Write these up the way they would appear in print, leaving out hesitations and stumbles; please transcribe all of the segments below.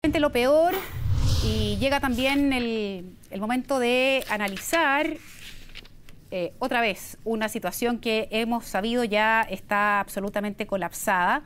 Lo peor, y llega también el momento de analizar otra vez una situación que hemos sabido ya está absolutamente colapsada.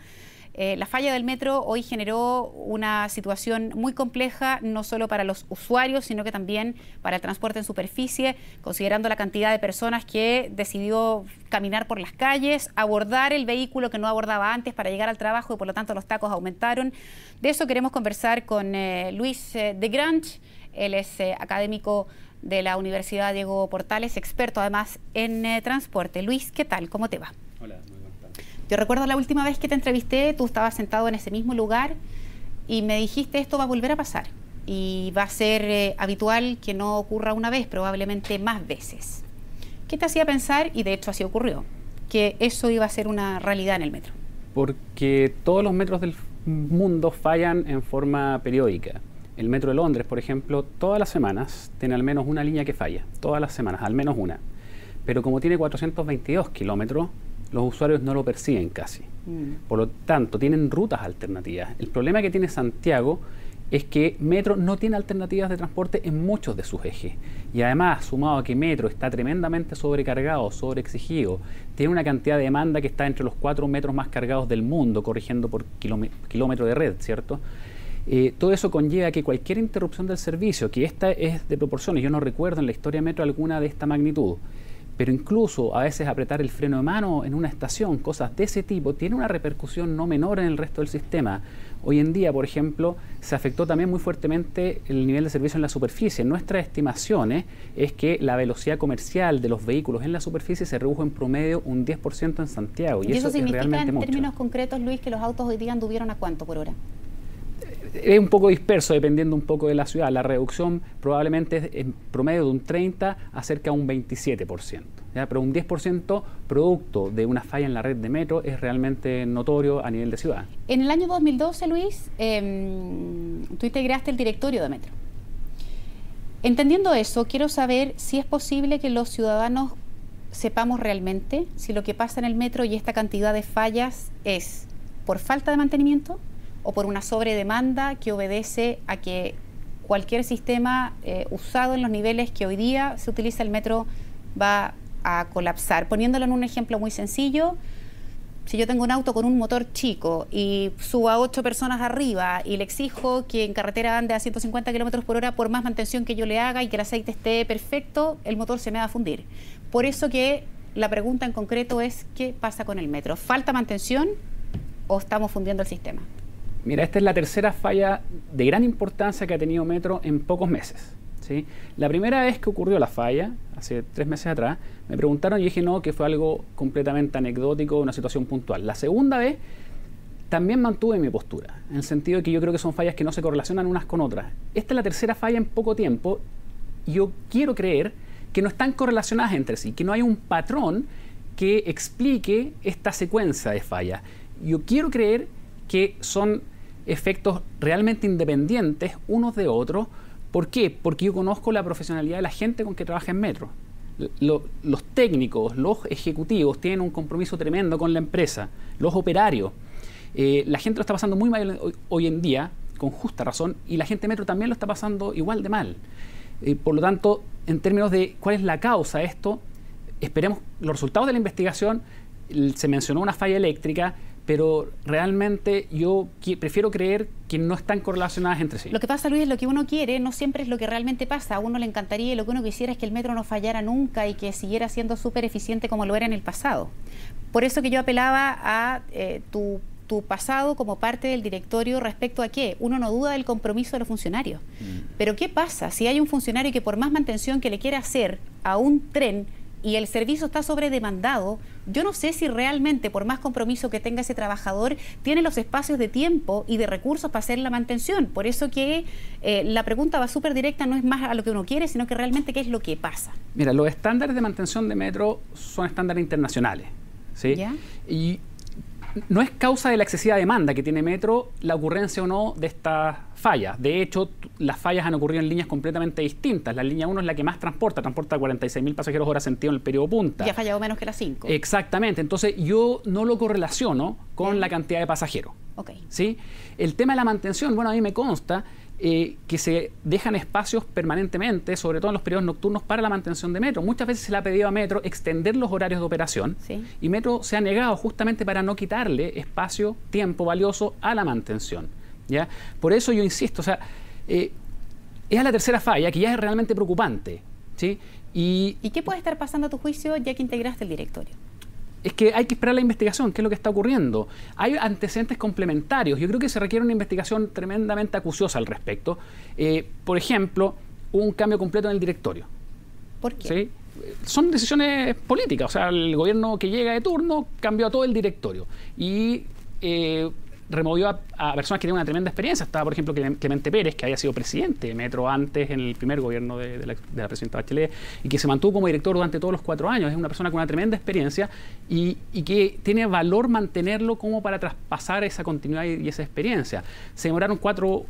La falla del metro hoy generó una situación muy compleja, no solo para los usuarios, sino que también para el transporte en superficie, considerando la cantidad de personas que decidió caminar por las calles, abordar el vehículo que no abordaba antes para llegar al trabajo y por lo tanto los tacos aumentaron. De eso queremos conversar con Luis de Grange. Él es académico de la Universidad Diego Portales, experto además en transporte. Luis, ¿qué tal? ¿Cómo te va? Hola, muy buenas tardes. Yo recuerdo la última vez que te entrevisté, tú estabas sentado en ese mismo lugar y me dijiste esto va a volver a pasar y va a ser habitual que no ocurra una vez, probablemente más veces. ¿Qué te hacía pensar, y de hecho así ocurrió, que eso iba a ser una realidad en el metro? Porque todos los metros del mundo fallan en forma periódica. El metro de Londres, por ejemplo, todas las semanas tiene al menos una línea que falla, todas las semanas, al menos una. Pero como tiene 422 kilómetros, los usuarios no lo perciben casi. Por lo tanto, tienen rutas alternativas. El problema que tiene Santiago es que Metro no tiene alternativas de transporte en muchos de sus ejes. Y además, sumado a que Metro está tremendamente sobrecargado, sobreexigido, tiene una cantidad de demanda que está entre los 4 metros más cargados del mundo, corrigiendo por kilómetro de red, ¿cierto? Todo eso conlleva que cualquier interrupción del servicio, que esta es de proporciones, yo no recuerdo en la historia de Metro alguna de esta magnitud, pero incluso a veces apretar el freno de mano en una estación, cosas de ese tipo, tiene una repercusión no menor en el resto del sistema. Hoy en día, por ejemplo, se afectó también muy fuertemente el nivel de servicio en la superficie. Nuestras estimaciones es que la velocidad comercial de los vehículos en la superficie se redujo en promedio un 10% en Santiago. ¿Y eso significa realmente en mucho. Términos concretos, Luis, que los autos hoy día anduvieron a cuánto por hora? Es un poco disperso dependiendo un poco de la ciudad. La reducción probablemente es en promedio de un 30 a cerca de un 27%. ¿Ya? Pero un 10% producto de una falla en la red de metro es realmente notorio a nivel de ciudad. En el año 2012, Luis, tú integraste el directorio de Metro. Entendiendo eso, quiero saber si es posible que los ciudadanos sepamos realmente si lo que pasa en el metro y esta cantidad de fallas es por falta de mantenimiento o por una sobredemanda que obedece a que cualquier sistema usado en los niveles que hoy día se utiliza el metro va a colapsar. Poniéndolo en un ejemplo muy sencillo, si yo tengo un auto con un motor chico y subo a 8 personas arriba y le exijo que en carretera ande a 150 kilómetros por hora por más mantención que yo le haga y que el aceite esté perfecto, el motor se me va a fundir. Por eso que la pregunta en concreto es, ¿qué pasa con el metro? ¿Falta mantención o estamos fundiendo el sistema? Mira, esta es la tercera falla de gran importancia que ha tenido Metro en pocos meses, ¿sí? La primera vez que ocurrió la falla, hace 3 meses atrás, me preguntaron y dije no, que fue algo completamente anecdótico, una situación puntual. La segunda vez también mantuve mi postura, en el sentido de que yo creo que son fallas que no se correlacionan unas con otras. Esta es la tercera falla en poco tiempo y yo quiero creer que no están correlacionadas entre sí, que no hay un patrón que explique esta secuencia de fallas. Yo quiero creer que son efectos realmente independientes unos de otros. ¿Por qué? Porque yo conozco la profesionalidad de la gente con que trabaja en Metro. Los técnicos, los ejecutivos tienen un compromiso tremendo con la empresa, los operarios. La gente lo está pasando muy mal hoy en día, con justa razón, y la gente de Metro también lo está pasando igual de mal. Por lo tanto, en términos de cuál es la causa de esto, esperemos los resultados de la investigación. Se mencionó una falla eléctrica, pero realmente yo prefiero creer que no están correlacionadas entre sí. Lo que pasa, Luis, es lo que uno quiere, no siempre es lo que realmente pasa. A uno le encantaría y lo que uno quisiera es que el metro no fallara nunca y que siguiera siendo súper eficiente como lo era en el pasado. Por eso que yo apelaba a tu pasado como parte del directorio respecto a qué. Uno no duda del compromiso de los funcionarios. Pero ¿qué pasa si hay un funcionario que por más mantención que le quiera hacer a un tren y el servicio está sobredemandado? Yo no sé si realmente, por más compromiso que tenga ese trabajador, tiene los espacios de tiempo y de recursos para hacer la mantención. Por eso que la pregunta va súper directa, no es más a lo que uno quiere, sino que realmente qué es lo que pasa. Mira, los estándares de mantención de Metro son estándares internacionales, ¿sí? ¿Ya? Y no es causa de la excesiva demanda que tiene Metro la ocurrencia o no de estas fallas. De hecho, las fallas han ocurrido en líneas completamente distintas. La línea 1 es la que más transporta 46.000 pasajeros hora sentido en el periodo punta. Y ha fallado menos que la 5. Exactamente. Entonces, yo no lo correlaciono con la cantidad de pasajeros. Okay. ¿Sí? El tema de la mantención, bueno, a mí me consta que se dejan espacios permanentemente, sobre todo en los periodos nocturnos, para la mantención de Metro. Muchas veces se le ha pedido a Metro extender los horarios de operación, sí, y Metro se ha negado justamente para no quitarle espacio, tiempo valioso a la mantención, ¿ya? Por eso yo insisto, o sea, es a la tercera falla que ya es realmente preocupante, ¿sí? ¿Y qué puede estar pasando a tu juicio ya que integraste el directorio? Es que hay que esperar la investigación, qué es lo que está ocurriendo. Hay antecedentes complementarios. Yo creo que se requiere una investigación tremendamente acuciosa al respecto. Por ejemplo, hubo un cambio completo en el directorio. ¿Por qué? ¿Sí? Son decisiones políticas. O sea, el gobierno que llega de turno cambió a todo el directorio. Y removió a personas que tienen una tremenda experiencia. Estaba, por ejemplo, Clemente Pérez, que había sido presidente de Metro antes, en el primer gobierno de la presidenta Bachelet, y que se mantuvo como director durante todos los 4 años. Es una persona con una tremenda experiencia y que tiene valor mantenerlo como para traspasar esa continuidad y esa experiencia. Se demoraron 4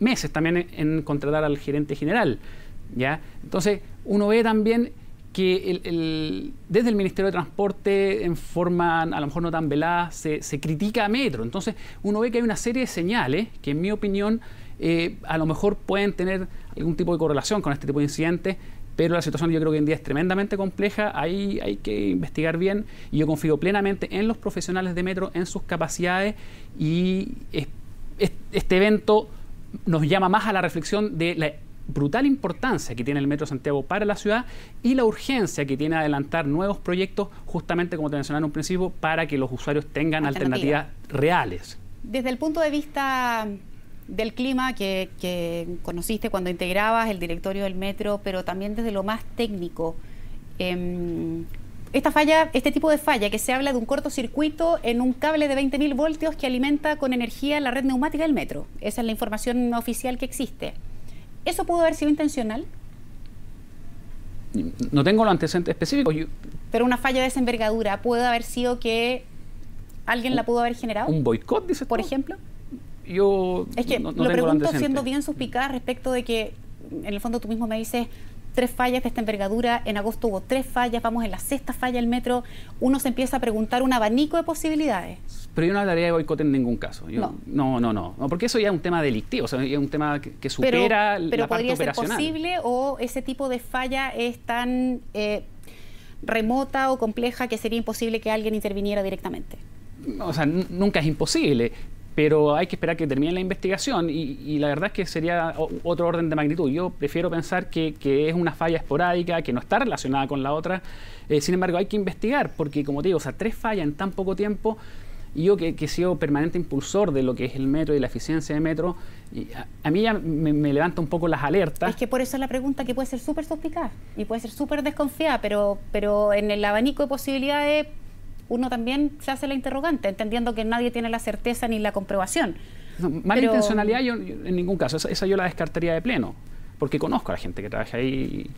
meses también en contratar al gerente general, ¿ya? Entonces, uno ve también que desde el Ministerio de Transporte, en forma a lo mejor no tan velada, se critica a Metro. Entonces, uno ve que hay una serie de señales que, en mi opinión, a lo mejor pueden tener algún tipo de correlación con este tipo de incidentes, pero la situación yo creo que hoy en día es tremendamente compleja. Ahí hay que investigar bien y yo confío plenamente en los profesionales de Metro, en sus capacidades, y este evento nos llama más a la reflexión de la brutal importancia que tiene el Metro Santiago para la ciudad y la urgencia que tiene adelantar nuevos proyectos, justamente como te mencionaba en un principio, para que los usuarios tengan alternativas reales. Desde el punto de vista del clima que conociste cuando integrabas el directorio del Metro, pero también desde lo más técnico, este tipo de falla que se habla de un cortocircuito en un cable de 20.000 voltios que alimenta con energía la red neumática del Metro. Esa es la información oficial que existe. ¿Eso pudo haber sido intencional? No tengo los antecedentes específicos. Pero una falla de esa envergadura, ¿puede haber sido que alguien la pudo haber generado? ¿Un boicot, dices tú? Por ejemplo. Yo es que no lo tengo pregunto siendo bien suspicaz respecto de que, en el fondo tú mismo me dices, 3 fallas de esta envergadura, en agosto hubo 3 fallas, vamos en la 6ª falla del Metro, uno se empieza a preguntar un abanico de posibilidades. Pero yo no hablaría de boicot en ningún caso. No, porque eso ya es un tema delictivo, o sea, es un tema que supera la parte operacional. ¿Pero podría ser posible o ese tipo de falla es tan remota o compleja que sería imposible que alguien interviniera directamente? O sea, nunca es imposible, pero hay que esperar que termine la investigación y la verdad es que sería otro orden de magnitud. Yo prefiero pensar que es una falla esporádica, que no está relacionada con la otra. Sin embargo, hay que investigar, porque como te digo, o sea, 3 fallas en tan poco tiempo. Y yo que he sido permanente impulsor de lo que es el Metro y la eficiencia de Metro, a mí ya me levanta un poco las alertas. Es que por eso es la pregunta que puede ser súper suspicaz y puede ser súper desconfiada, pero en el abanico de posibilidades uno también se hace la interrogante, entendiendo que nadie tiene la certeza ni la comprobación. Mala intencionalidad yo en ningún caso, esa yo la descartaría de pleno, porque conozco a la gente que trabaja ahí.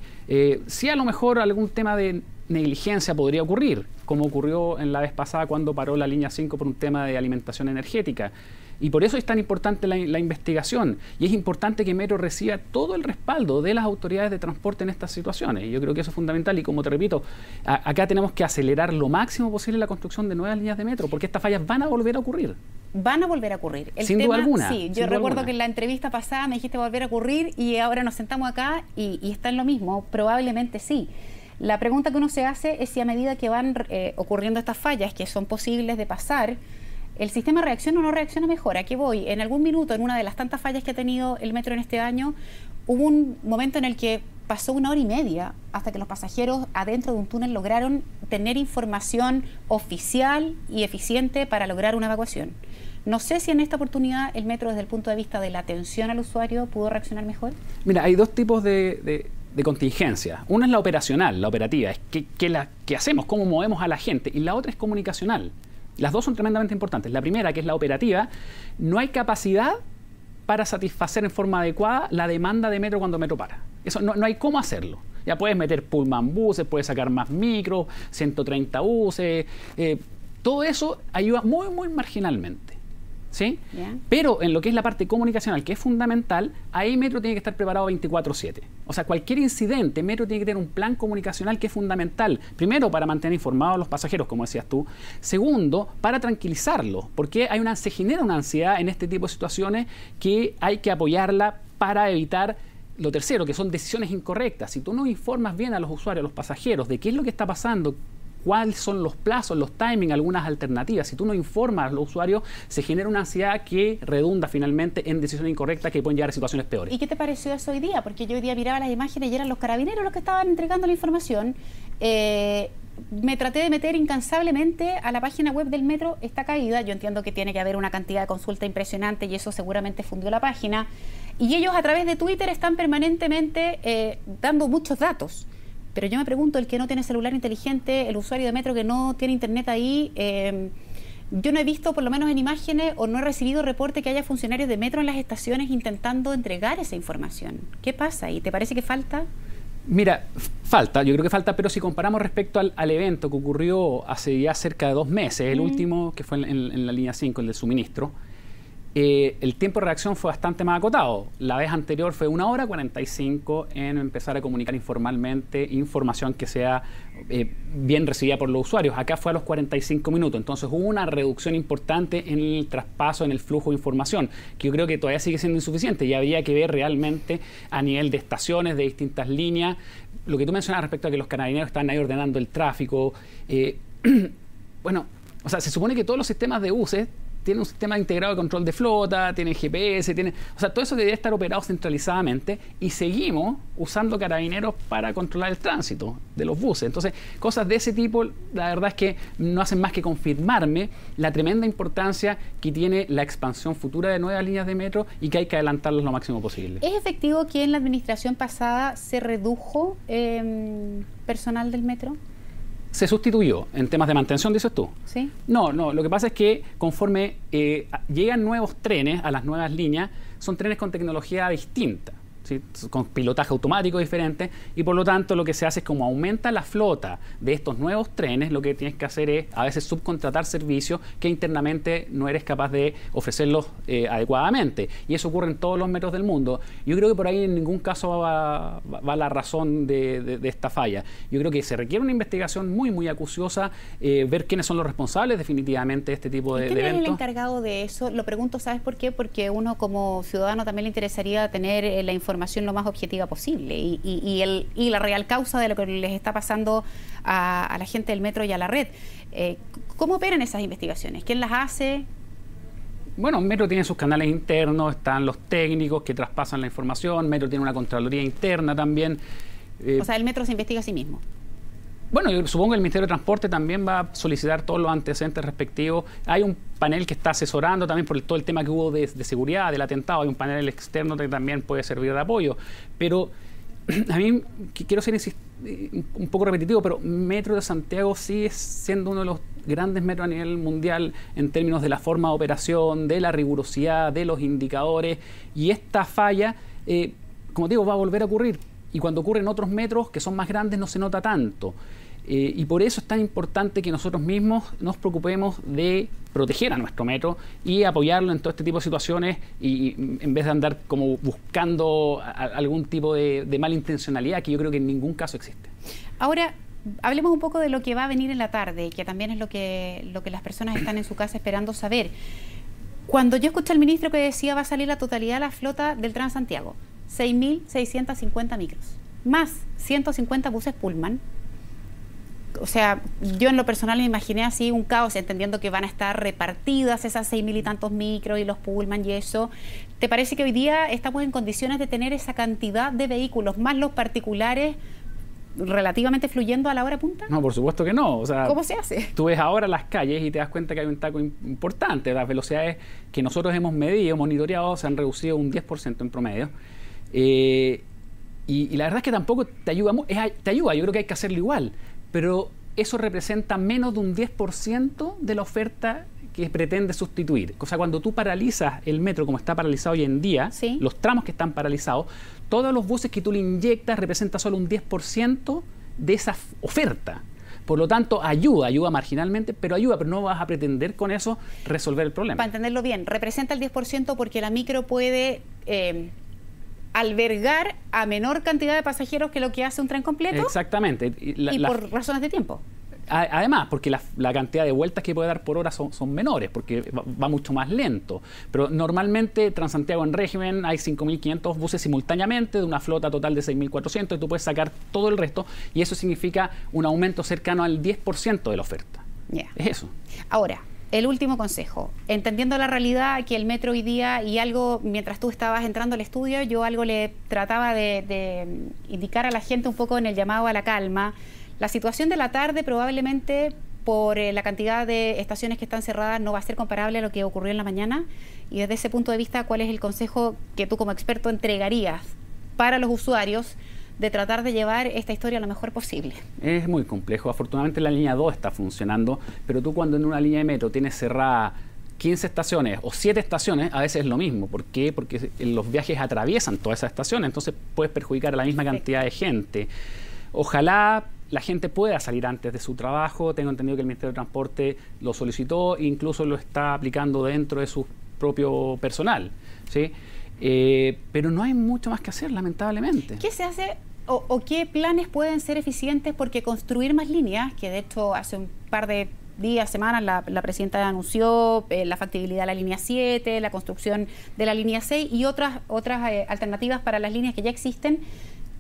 Sí, a lo mejor algún tema de negligencia podría ocurrir, como ocurrió en la vez pasada cuando paró la línea 5 por un tema de alimentación energética. Y por eso es tan importante la investigación. Y es importante que Metro reciba todo el respaldo de las autoridades de transporte en estas situaciones. Yo creo que eso es fundamental. Y como te repito, acá tenemos que acelerar lo máximo posible la construcción de nuevas líneas de metro, porque estas fallas van a volver a ocurrir. Van a volver a ocurrir. Sin duda alguna. Sí, yo recuerdo que en la entrevista pasada me dijiste volver a ocurrir y ahora nos sentamos acá y está en lo mismo. Probablemente sí. La pregunta que uno se hace es si a medida que van ocurriendo estas fallas, que son posibles de pasar, ¿el sistema reacciona o no reacciona mejor? ¿A qué voy? En algún minuto, en una de las tantas fallas que ha tenido el Metro en este año, hubo un momento en el que pasó 1 hora y media hasta que los pasajeros adentro de un túnel lograron tener información oficial y eficiente para lograr una evacuación. No sé si en esta oportunidad el Metro, desde el punto de vista de la atención al usuario, pudo reaccionar mejor. Mira, hay 2 tipos de contingencia. Una es la operacional, la operativa, es qué hacemos, cómo movemos a la gente, y la otra es comunicacional. Las 2 son tremendamente importantes. La primera, que es la operativa, no hay capacidad para satisfacer en forma adecuada la demanda de Metro cuando Metro para. Eso no hay cómo hacerlo. Ya puedes meter pullman buses, puedes sacar más micros, 130 buses, todo eso ayuda muy, muy marginalmente. ¿sí? Pero en lo que es la parte comunicacional, que es fundamental, ahí Metro tiene que estar preparado 24/7. O sea, cualquier incidente, Metro tiene que tener un plan comunicacional que es fundamental. Primero, para mantener informados a los pasajeros, como decías tú. Segundo, para tranquilizarlos, porque se genera una ansiedad en este tipo de situaciones que hay que apoyarla para evitar lo tercero, que son decisiones incorrectas. Si tú no informas bien a los usuarios, a los pasajeros, de qué es lo que está pasando, cuáles son los plazos, los timings, algunas alternativas. Si tú no informas a los usuarios, se genera una ansiedad que redunda finalmente en decisiones incorrectas que pueden llegar a situaciones peores. ¿Y qué te pareció eso hoy día? Porque yo hoy día miraba las imágenes y eran los carabineros los que estaban entregando la información. Me traté de meter incansablemente a la página web del Metro, está caída. Yo entiendo que tiene que haber una cantidad de consulta impresionante y eso seguramente fundió la página. Y ellos a través de Twitter están permanentemente dando muchos datos. Pero yo me pregunto, el que no tiene celular inteligente, el usuario de Metro que no tiene internet ahí, yo no he visto, por lo menos en imágenes, o no he recibido reporte que haya funcionarios de Metro en las estaciones intentando entregar esa información. ¿Qué pasa ahí? ¿Te parece que falta? Mira, falta, yo creo que falta, pero si comparamos respecto al evento que ocurrió hace ya cerca de 2 meses, el último que fue en la línea 5, el del suministro, el tiempo de reacción fue bastante más acotado. La vez anterior fue 1 hora 45 en empezar a comunicar informalmente información que sea bien recibida por los usuarios. Acá fue a los 45 minutos, entonces hubo una reducción importante en el traspaso, en el flujo de información, que yo creo que todavía sigue siendo insuficiente y habría que ver realmente a nivel de estaciones, de distintas líneas. Lo que tú mencionabas respecto a que los carabineros están ahí ordenando el tráfico. Bueno, o sea, se supone que todos los sistemas de buses tiene un sistema integrado de control de flota, tiene GPS, o sea, todo eso debería estar operado centralizadamente y seguimos usando carabineros para controlar el tránsito de los buses. Entonces, cosas de ese tipo, la verdad es que no hacen más que confirmarme la tremenda importancia que tiene la expansión futura de nuevas líneas de metro y que hay que adelantarlos lo máximo posible. ¿Es efectivo que en la administración pasada se redujo personal del metro? Se sustituyó en temas de mantención, dices tú. ¿Sí? No, lo que pasa es que conforme llegan nuevos trenes a las nuevas líneas, son trenes con tecnología distinta, ¿sí? Con pilotaje automático diferente, y por lo tanto lo que se hace es como aumenta la flota de estos nuevos trenes, lo que tienes que hacer es a veces subcontratar servicios que internamente no eres capaz de ofrecerlos adecuadamente, y eso ocurre en todos los metros del mundo. Yo creo que por ahí en ningún caso va la razón de esta falla. Yo creo que se requiere una investigación muy acuciosa, ver quiénes son los responsables definitivamente de este tipo de eventos. ¿Quién es el encargado de eso? Lo pregunto, ¿sabes por qué? Porque uno como ciudadano también le interesaría tener la información lo más objetiva posible y la real causa de lo que les está pasando a la gente del metro y a la red. ¿Cómo operan esas investigaciones? ¿Quién las hace? Bueno, Metro tiene sus canales internos, están los técnicos que traspasan la información, Metro tiene una contraloría interna también. O sea, el metro se investiga a sí mismo. Bueno, yo supongo que el Ministerio de Transporte también va a solicitar todos los antecedentes respectivos. Hay un panel que está asesorando también por todo el tema que hubo de seguridad, del atentado. Hay un panel externo que también puede servir de apoyo. Pero a mí quiero ser un poco repetitivo, pero Metro de Santiago sigue siendo uno de los grandes metros a nivel mundial en términos de la forma de operación, de la rigurosidad, de los indicadores. Y esta falla, como digo, va a volver a ocurrir. Y cuando ocurre en otros metros que son más grandes no se nota tanto. Y por eso es tan importante que nosotros mismos nos preocupemos de proteger a nuestro metro y apoyarlo en todo este tipo de situaciones y en vez de andar como buscando algún tipo de malintencionalidad que yo creo que en ningún caso existe. Ahora, hablemos un poco de lo que va a venir en la tarde, que también es lo que las personas están en su casa esperando saber. Cuando yo escuché al ministro que decía va a salir la totalidad de la flota del Transantiago, 6.650 micros, más 150 buses Pullman. O sea, yo en lo personal me imaginé así un caos, entendiendo que van a estar repartidas esas 6.000 y tantos micros y los Pullman y eso. ¿Te parece que hoy día estamos en condiciones de tener esa cantidad de vehículos, más los particulares, relativamente fluyendo a la hora punta? No, por supuesto que no. O sea, ¿cómo se hace? Tú ves ahora las calles y te das cuenta que hay un taco importante. Las velocidades que nosotros hemos medido, monitoreado, se han reducido un 10% en promedio. Y la verdad es que tampoco te ayuda, te ayuda, yo creo que hay que hacerlo igual, pero eso representa menos de un 10% de la oferta que pretende sustituir. O sea, cuando tú paralizas el metro como está paralizado hoy en día, ¿sí?, los tramos que están paralizados, todos los buses que tú le inyectas representan solo un 10% de esa oferta. Por lo tanto, ayuda marginalmente, pero no vas a pretender con eso resolver el problema. Para entenderlo bien, representa el 10% porque la micro puede albergar a menor cantidad de pasajeros que lo que hace un tren completo. Exactamente. Y por razones de tiempo. Además, porque la cantidad de vueltas que puede dar por hora son menores, porque va mucho más lento. Pero normalmente Transantiago en régimen hay 5.500 buses simultáneamente de una flota total de 6.400 y tú puedes sacar todo el resto y eso significa un aumento cercano al 10% de la oferta. Yeah. Es eso. Ahora, el último consejo. Entendiendo la realidad que el metro hoy día y algo, mientras tú estabas entrando al estudio, yo algo le trataba de indicar a la gente un poco en el llamado a la calma. La situación de la tarde probablemente por la cantidad de estaciones que están cerradas no va a ser comparable a lo que ocurrió en la mañana y desde ese punto de vista, ¿cuál es el consejo que tú como experto entregarías para los usuarios de tratar de llevar esta historia lo mejor posible? Es muy complejo. Afortunadamente la línea 2 está funcionando, pero tú cuando en una línea de metro tienes cerrada 15 estaciones o 7 estaciones, a veces es lo mismo. ¿Por qué? Porque los viajes atraviesan todas esas estaciones, entonces puedes perjudicar a la misma cantidad de gente. Ojalá la gente pueda salir antes de su trabajo. Tengo entendido que el Ministerio de Transporte lo solicitó e incluso lo está aplicando dentro de su propio personal, ¿sí? Pero no hay mucho más que hacer, lamentablemente. ¿Qué se hace o qué planes pueden ser eficientes? Porque construir más líneas, que de hecho hace un par de días, semanas, la presidenta anunció la factibilidad de la línea 7, la construcción de la línea 6 y otras alternativas para las líneas que ya existen.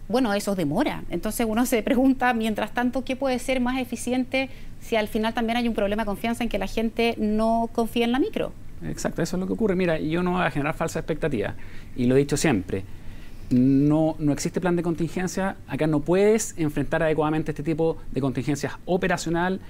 Bueno, eso demora. Entonces uno se pregunta, mientras tanto, ¿qué puede ser más eficiente si al final también hay un problema de confianza en que la gente no confía en la micro? Exacto, eso es lo que ocurre. Mira, yo no voy a generar falsas expectativas, y lo he dicho siempre. No existe plan de contingencia. Acá no puedes enfrentar adecuadamente este tipo de contingencias operacional.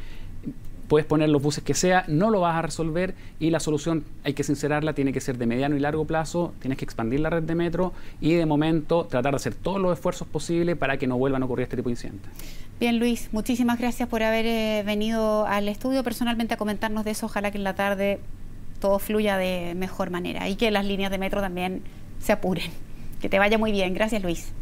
Puedes poner los buses que sea, no lo vas a resolver y la solución, hay que sincerarla, tiene que ser de mediano y largo plazo. Tienes que expandir la red de metro y de momento tratar de hacer todos los esfuerzos posibles para que no vuelvan a ocurrir este tipo de incidentes. Bien, Luis, muchísimas gracias por haber venido al estudio personalmente a comentarnos de eso. Ojalá que en la tarde todo fluya de mejor manera y que las líneas de metro también se apuren. Que te vaya muy bien. Gracias, Luis.